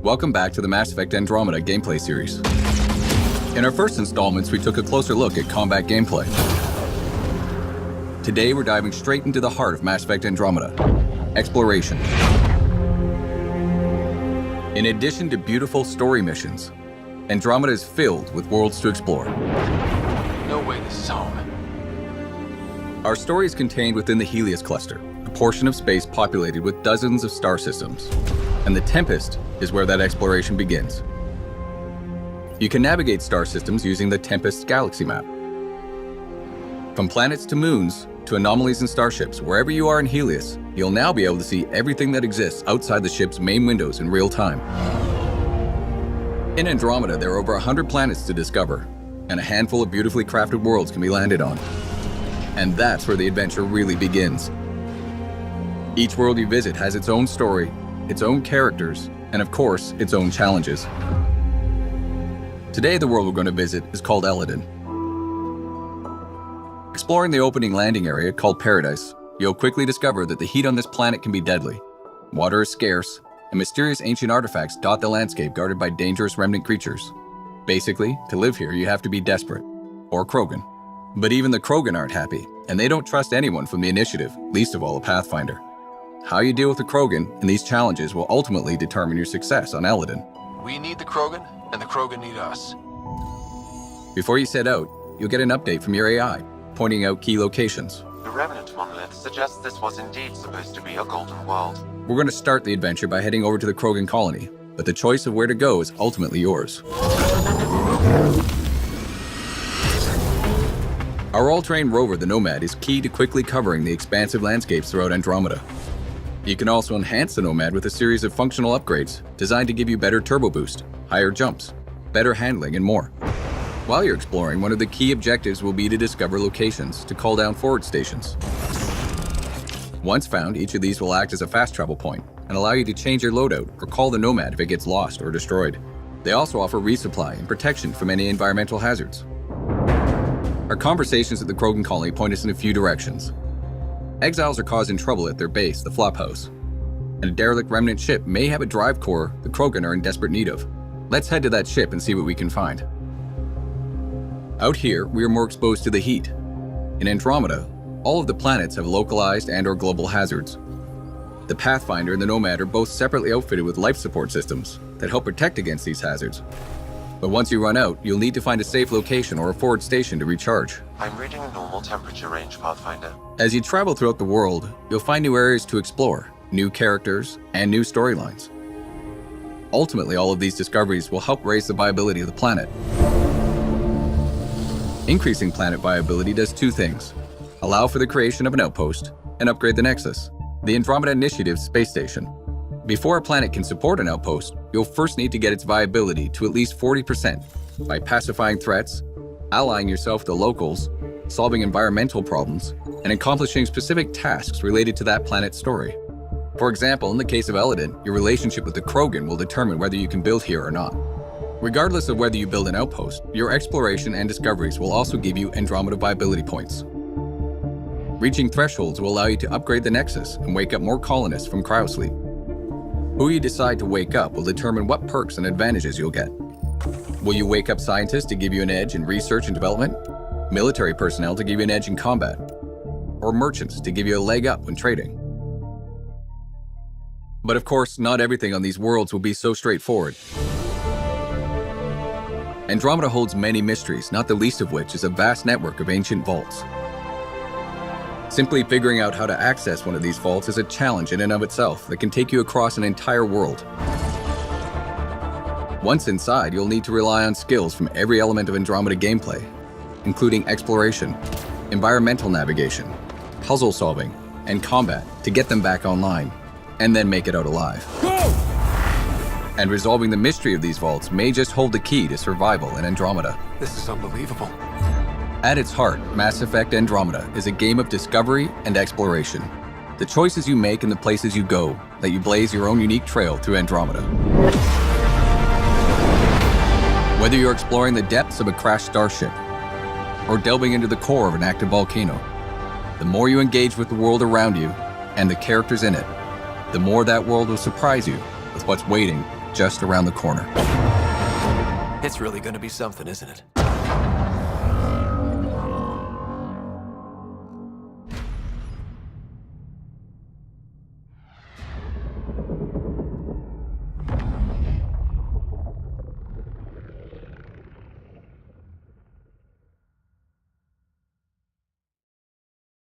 Welcome back to the Mass Effect Andromeda gameplay series. In our first installments, we took a closer look at combat gameplay. Today, we're diving straight into the heart of Mass Effect Andromeda, exploration. In addition to beautiful story missions, Andromeda is filled with worlds to explore. No way this is home. Our story is contained within the Helios cluster, a portion of space populated with dozens of star systems. And the Tempest is where that exploration begins. You can navigate star systems using the Tempest galaxy map. From planets to moons to anomalies and starships, wherever you are in Helios, you'll now be able to see everything that exists outside the ship's main windows in real time. In Andromeda, there are over 100 planets to discover, and a handful of beautifully crafted worlds can be landed on. And that's where the adventure really begins. Each world you visit has its own story, its own characters, and of course, its own challenges. Today, the world we're going to visit is called Eladin. Exploring the opening landing area called Paradise, you'll quickly discover that the heat on this planet can be deadly. Water is scarce, and mysterious ancient artifacts dot the landscape guarded by dangerous remnant creatures. Basically, to live here, you have to be desperate, or Krogan. But even the Krogan aren't happy, and they don't trust anyone from the Initiative, least of all a Pathfinder. How you deal with the Krogan and these challenges will ultimately determine your success on Eladin. We need the Krogan, and the Krogan need us. Before you set out, you'll get an update from your AI, pointing out key locations. The Remnant monolith suggests this was indeed supposed to be a golden world. We're going to start the adventure by heading over to the Krogan colony, but the choice of where to go is ultimately yours. Our all-terrain rover, the Nomad, is key to quickly covering the expansive landscapes throughout Andromeda. You can also enhance the Nomad with a series of functional upgrades designed to give you better turbo boost, higher jumps, better handling, and more. While you're exploring, one of the key objectives will be to discover locations to call down forward stations. Once found, each of these will act as a fast travel point and allow you to change your loadout or call the Nomad if it gets lost or destroyed. They also offer resupply and protection from any environmental hazards. Our conversations at the Krogan colony point us in a few directions. Exiles are causing trouble at their base, the Flophouse, and a derelict remnant ship may have a drive core the Krogan are in desperate need of. Let's head to that ship and see what we can find. Out here, we are more exposed to the heat. In Andromeda, all of the planets have localized and/or global hazards. The Pathfinder and the Nomad are both separately outfitted with life support systems that help protect against these hazards. But once you run out, you'll need to find a safe location or a forward station to recharge. I'm reading a normal temperature range, Pathfinder. As you travel throughout the world, you'll find new areas to explore, new characters, and new storylines. Ultimately, all of these discoveries will help raise the viability of the planet. Increasing planet viability does two things: allow for the creation of an outpost and upgrade the Nexus, the Andromeda Initiative's space station. Before a planet can support an outpost, you'll first need to get its viability to at least 40% by pacifying threats, allying yourself to locals, solving environmental problems, and accomplishing specific tasks related to that planet's story. For example, in the case of Eladin, your relationship with the Krogan will determine whether you can build here or not. Regardless of whether you build an outpost, your exploration and discoveries will also give you Andromeda viability points. Reaching thresholds will allow you to upgrade the Nexus and wake up more colonists from cryosleep. Who you decide to wake up will determine what perks and advantages you'll get. Will you wake up scientists to give you an edge in research and development? Military personnel to give you an edge in combat? Or merchants to give you a leg up when trading? But of course, not everything on these worlds will be so straightforward. Andromeda holds many mysteries, not the least of which is a vast network of ancient vaults. Simply figuring out how to access one of these vaults is a challenge in and of itself that can take you across an entire world. Once inside, you'll need to rely on skills from every element of Andromeda gameplay, including exploration, environmental navigation, puzzle solving, and combat to get them back online, and then make it out alive. Go! And resolving the mystery of these vaults may just hold the key to survival in Andromeda. This is unbelievable. At its heart, Mass Effect Andromeda is a game of discovery and exploration. The choices you make and the places you go let you blaze your own unique trail through Andromeda. Whether you're exploring the depths of a crashed starship or delving into the core of an active volcano, the more you engage with the world around you and the characters in it, the more that world will surprise you with what's waiting just around the corner. It's really gonna be something, isn't it?